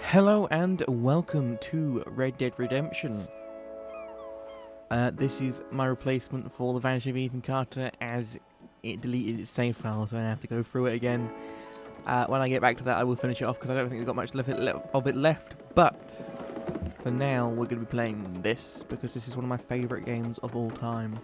Hello and welcome to Red Dead Redemption. This is my replacement for The Vanishing of Ethan Carter, as it deleted its save file, so I have to go through it again. When I get back to that, I will finish it off because I don't think we've got much of it left. But for now, we're going to be playing this because this is one of my favourite games of all time.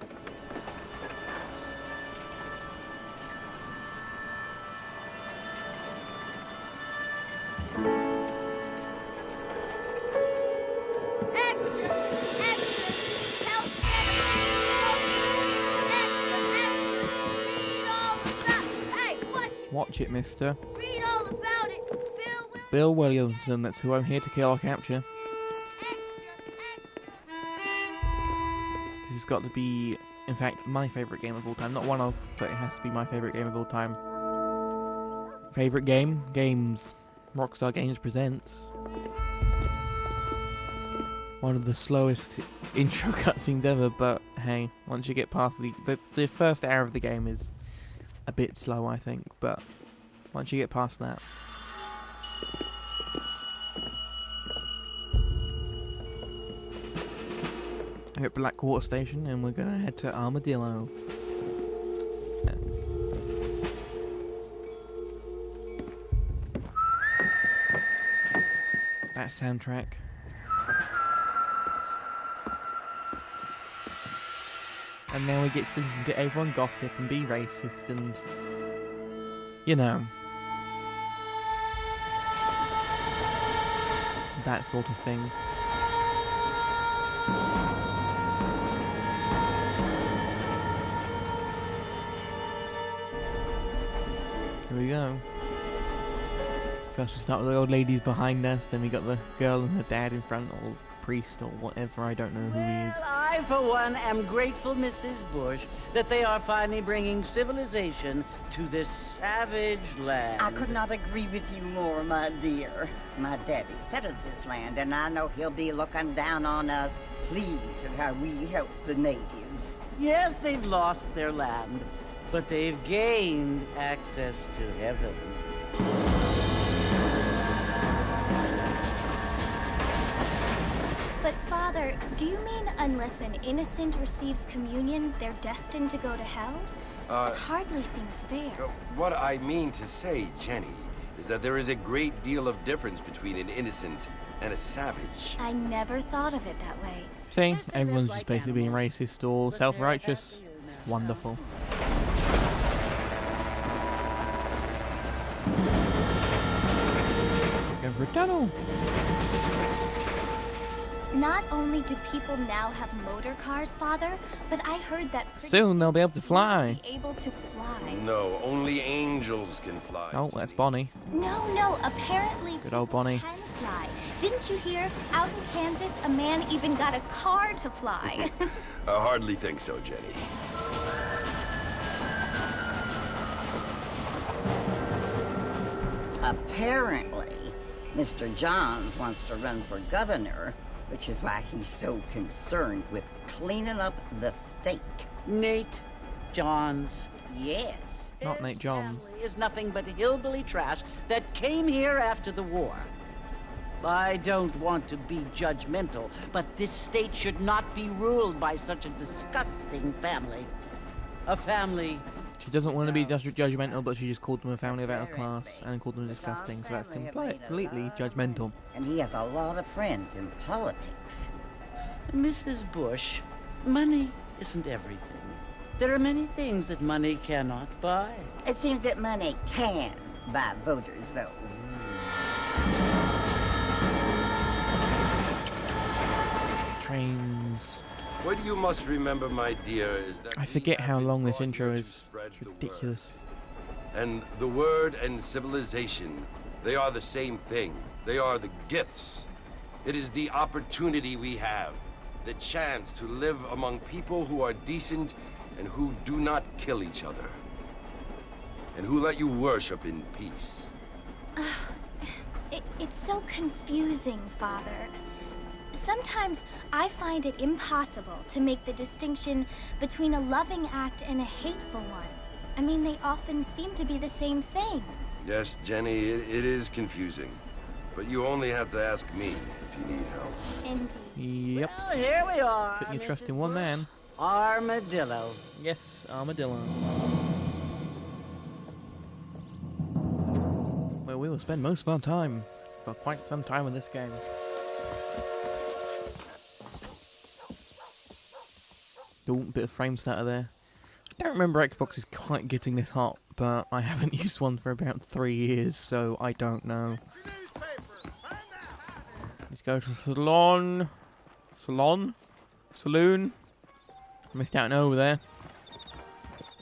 Watch it, mister. Read all about it. Bill Williamson, that's who I'm here to kill or capture. This has got to be, in fact, my favourite game of all time. Not one of, but it has to be my favourite game of all time. Favourite game? Games. Rockstar Games presents one of the slowest intro cutscenes ever, but hey, once you get past the first hour of the game is a bit slow, I think, but once you get past that. We're at Blackwater Station and we're gonna head to Armadillo. That soundtrack. And now we get to listen to everyone gossip and be racist and, you know, that sort of thing. Here we go. First we start with the old ladies behind us, then we got the girl and her dad in front, or priest or whatever, I don't know who he is. I, for one, am grateful, Mrs. Bush, that they are finally bringing civilization to this savage land. I could not agree with you more, my dear. My daddy settled this land, and I know he'll be looking down on us, pleased at how we help the natives. Yes, they've lost their land, but they've gained access to heaven. But Father, do you mean unless an innocent receives communion, they're destined to go to hell? It hardly seems fair. What I mean to say, Jenny, is that there is a great deal of difference between an innocent and a savage. I never thought of it that way. See, everyone's just basically being racist or self-righteous. It's wonderful. Go for a tunnel. Not only do people now have motor cars, Father, but I heard that soon they'll be able to fly. Be able to fly. No, only angels can fly. Oh, that's Bonnie. No, apparently Good old Bonnie. can fly. Didn't you hear? Out in Kansas, a man even got a car to fly. I hardly think so, Jenny. Apparently, Mr. Johns wants to run for governor, which is why he's so concerned with cleaning up the state. Nate Johns. Yes. Not His Nate Johns. family is nothing but hillbilly trash that came here after the war. I don't want to be judgmental, but this state should not be ruled by such a disgusting family. A family. She doesn't want to be just judgmental, but she just called them a family of outer class and called them disgusting, so that's completely judgmental. And he has a lot of friends in politics. Mrs. Bush, money isn't everything. There are many things that money cannot buy. It seems that money can buy voters, though. Trains. What you must remember, my dear, is that I forget how long this brought intro here to is. spread It's the word. ridiculous. And the word and civilization, they are the same thing. They are the gifts. It is the opportunity we have, the chance to live among people who are decent and who do not kill each other, and who let you worship in peace. It's so confusing, Father. Sometimes I find it impossible to make the distinction between a loving act and a hateful one. I mean, they often seem to be the same thing. Yes, Jenny, it is confusing. but you only have to ask me if you need help. Indeed. Yep. Well, here we are. Putting your trust Mrs. in one Bush. man. Armadillo. Yes, Armadillo. Where we will spend most of our time for quite some time in this game. Oh, bit of frame stutter there. I don't remember Xbox is quite getting this hot, but I haven't used one for about 3 years, so I don't know. Let's go to the salon. Saloon. Missed out an O there.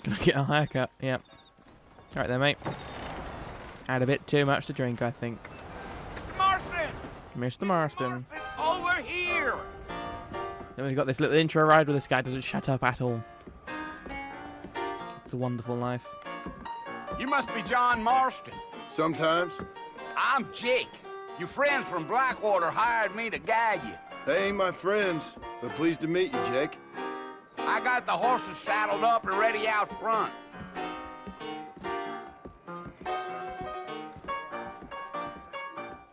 Gonna get a haircut. Yep. Alright then, mate. Had a bit too much to drink, I think. Marston! Mr. Marston. Over here! Then we've got this little intro ride where this guy doesn't shut up at all. It's a wonderful life. You must be John Marston. Sometimes. I'm Jake. Your friends from Blackwater hired me to guide you. They ain't my friends, but pleased to meet you, Jake. I got the horses saddled up and ready out front.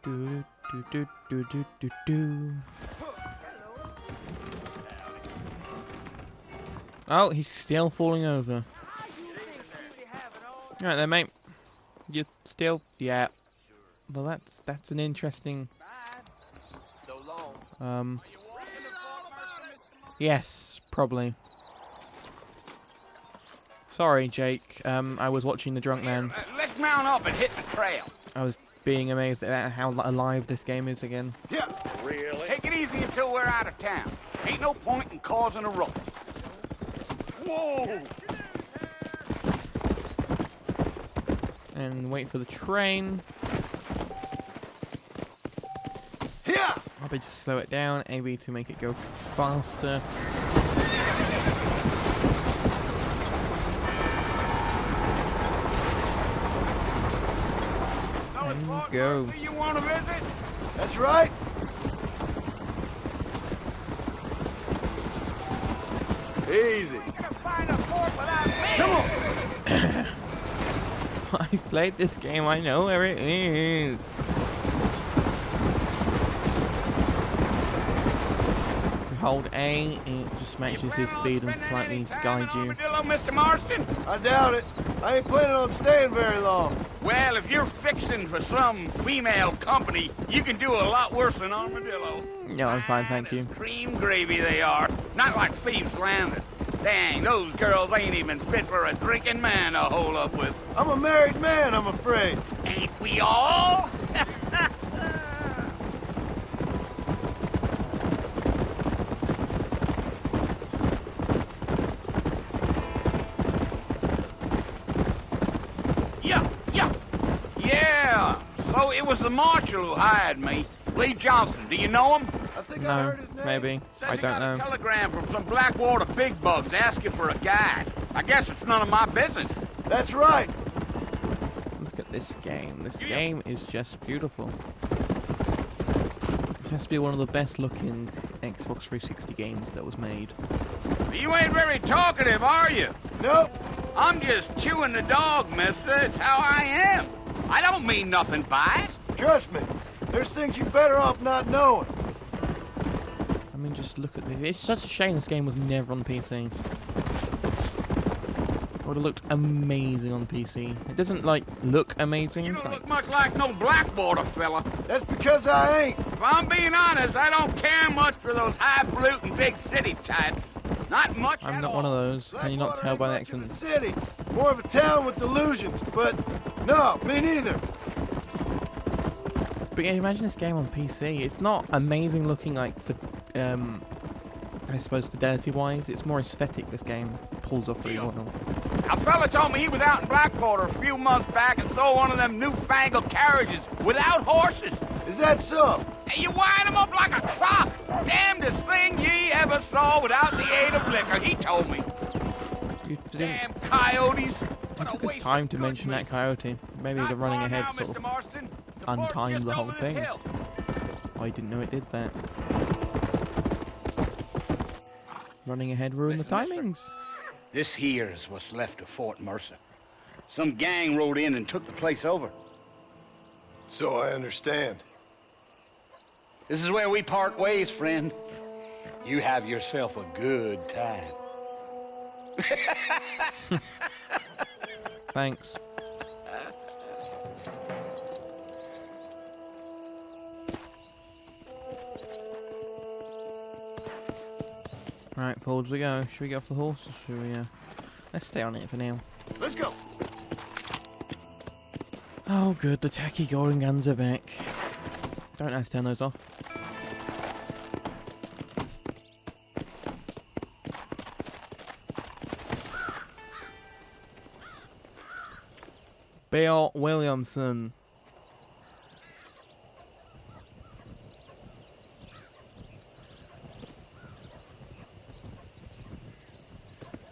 Do do do do do do do. Oh, he's still falling over. Alright then, mate. You still, yeah. Well, that's an interesting. Yes, probably. Sorry, Jake. I was watching the drunk man. Let's mount up and hit the trail. I was being amazed at how alive this game is again. Yeah. Really? Take it easy until we're out of town. Ain't no point in causing a ruckus. Whoa! And wait for the train. Yeah. I'll be just slow it down, maybe to make it go faster. And go. You want to visit? That's right. Easy. Find a fort without me. Come on. I've played this game, I know where it is. Hold A, it just matches his speed and slightly guides you. Hello, Mr. Marston. I doubt it. I ain't planning on staying very long. Well, if you're fixing for some female company, you can do a lot worse than Armadillo. No, I'm fine, thank you. Cream gravy they are. Not like Thieves Landing. Dang, those girls ain't even fit for a drinking man to hole up with. I'm a married man, I'm afraid. Ain't we all? Yeah. So it was the marshal who hired me. Lee Johnson, do you know him? I think I No, heard his name. maybe. Says I he don't got a know. telegram from some Blackwater big bugs asking for a guide. I guess it's none of my business. That's right. Look at this game. This game is just beautiful. It has to be one of the best looking Xbox 360 games that was made. You ain't very talkative, are you? Nope. I'm just chewing the dog, mister. It's how I am. I don't mean nothing by it. Trust me. There's things you're better off not knowing. I mean, just look at this. It's such a shame this game was never on PC. It would have looked amazing on PC. It doesn't, like, look amazing. You don't Like, look much like no Blackwater fella. That's because I ain't. If I'm being honest, I don't care much for those highfalutin big city types. Not much I'm at not all. one of those. Can you not Blackwater tell ain't by the much of a accent? city. More of a town with delusions, but no, me neither. But yeah, imagine this game on PC. It's not amazing looking, like, for, I suppose, fidelity-wise. It's more aesthetic, this game. Pulls off really well. A fella told me he was out in Blackwater a few months back and saw one of them newfangled carriages without horses. Is that so? And you wind them up like a clock. Damnedest thing ye ever saw without the aid of liquor, he told me. You didn't, Damn coyotes. it took us time to mention that coyote. Maybe the running ahead sort of untimed the whole thing. I didn't know it did that. Running ahead ruined the timings. This here is what's left of Fort Mercer. Some gang rode in and took the place over. So I understand. This is where we part ways, friend. You have yourself a good time. Thanks. Right, forwards we go. Should we get off the horse or should we, let's stay on it for now. Let's go. Oh good, the tacky golden guns are back. Don't have to turn those off. Bill Williamson.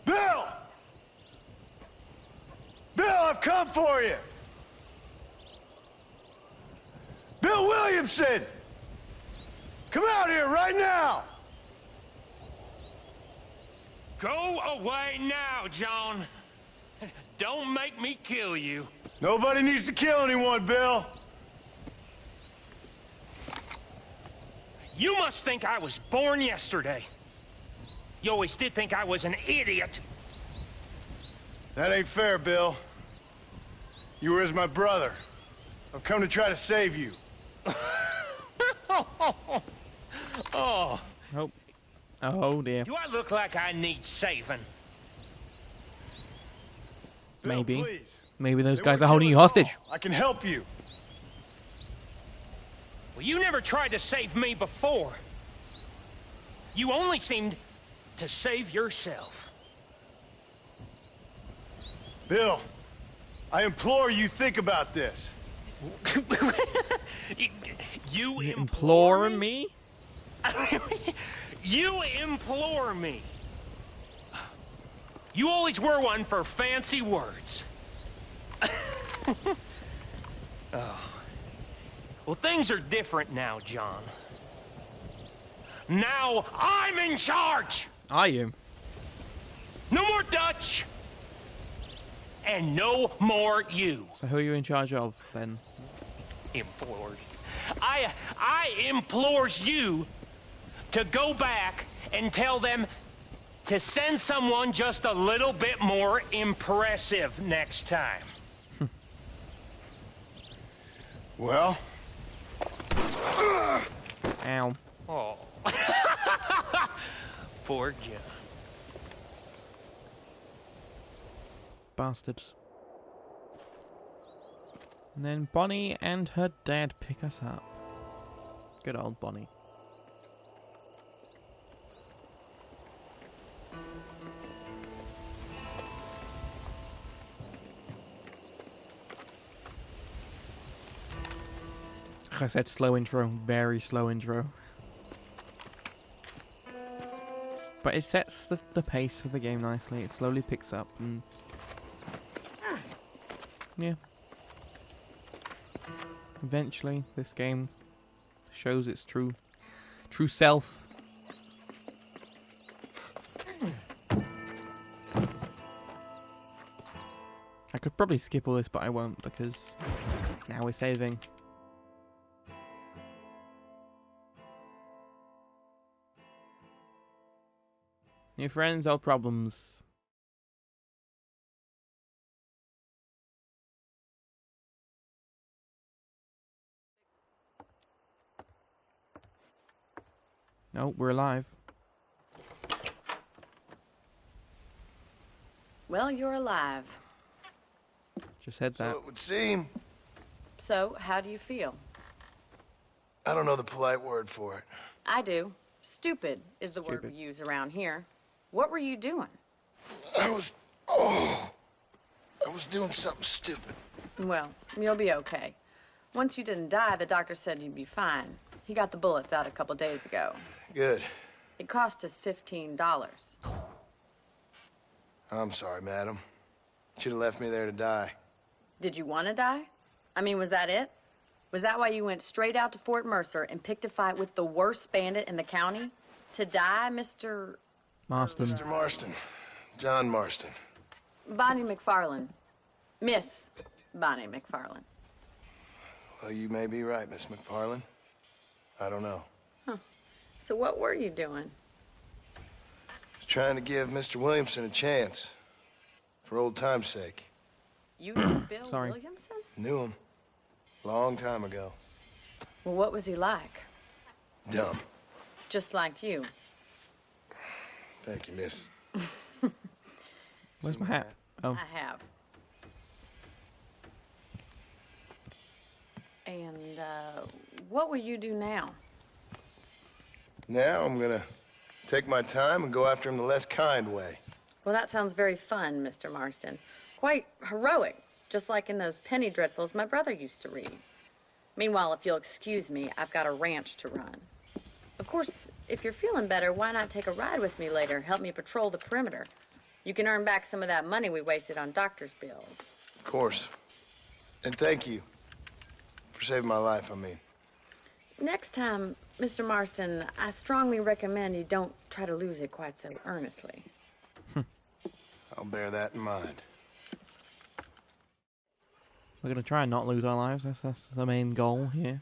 Bill! Bill, I've come for you! Bill Williamson! Come out here right now! Go away now, John. Don't make me kill you. Nobody needs to kill anyone, Bill. You must think I was born yesterday. You always did think I was an idiot. That ain't fair, Bill. You were as my brother. I've come to try to save you. Oh. Oh. Oh dear. Do I look like I need saving? Bill, Maybe. please. Maybe those They guys wanna are holding kill you us hostage. all. I can help you. Well, you never tried to save me before. You only seemed to save yourself. Bill, I implore you think about this. You Implore me? You implore me. You always were one for fancy words. Oh. Well, things are different now, John. Now I'm in charge! Are you? No more Dutch! And no more you. So who are you in charge of then? Implored. I implores you to go back and tell them to send someone just a little bit more impressive next time. Well, Ow. Oh. Poor John. Bastards. And then Bonnie and her dad pick us up. Good old Bonnie. Like I said, slow intro, very slow intro. But it sets the pace for the game nicely. It slowly picks up and... yeah. Eventually, this game shows its true self. I could probably skip all this, but I won't because now we're saving. New friends, old problems. Oh, we're alive. Well, you're alive. Just said so that. it would seem. So, how do you feel? I don't know the polite word for it. I do. Stupid is the word we Stupid. use around here. What were you doing? I was doing something stupid. Well, you'll be okay. Once you didn't die, the doctor said you'd be fine. He got the bullets out a couple days ago. Good. It cost us $15. I'm sorry, madam. Should have left me there to die. Did you want to die? I mean, was that it? Was that why you went straight out to Fort Mercer and picked a fight with the worst bandit in the county? To die, Mr. Marston. Mr. Marston. John Marston. Bonnie McFarlane. Miss Bonnie McFarlane. Well, you may be right, Miss McFarlane. I don't know. So what were you doing? Just trying to give Mr. Williamson a chance. For old time's sake. You knew Bill Sorry. Williamson? Knew him. Long time ago. Well, what was he like? Dumb. Just like you. Thank you, miss. Where's my hat? Oh, I have. And, what will you do now? Now I'm gonna take my time and go after him the less kind way. Well, that sounds very fun, Mr. Marston. Quite heroic, just like in those penny dreadfuls my brother used to read. Meanwhile, if you'll excuse me, I've got a ranch to run. Of course, if you're feeling better, why not take a ride with me later? Help me patrol the perimeter. You can earn back some of that money we wasted on doctor's bills. Of course. And thank you. For saving my life, I mean. Next time, Mr. Marston, I strongly recommend you don't try to lose it quite so earnestly. I'll bear that in mind. we're gonna try and not lose our lives. That's the main goal here.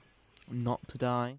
Not to die.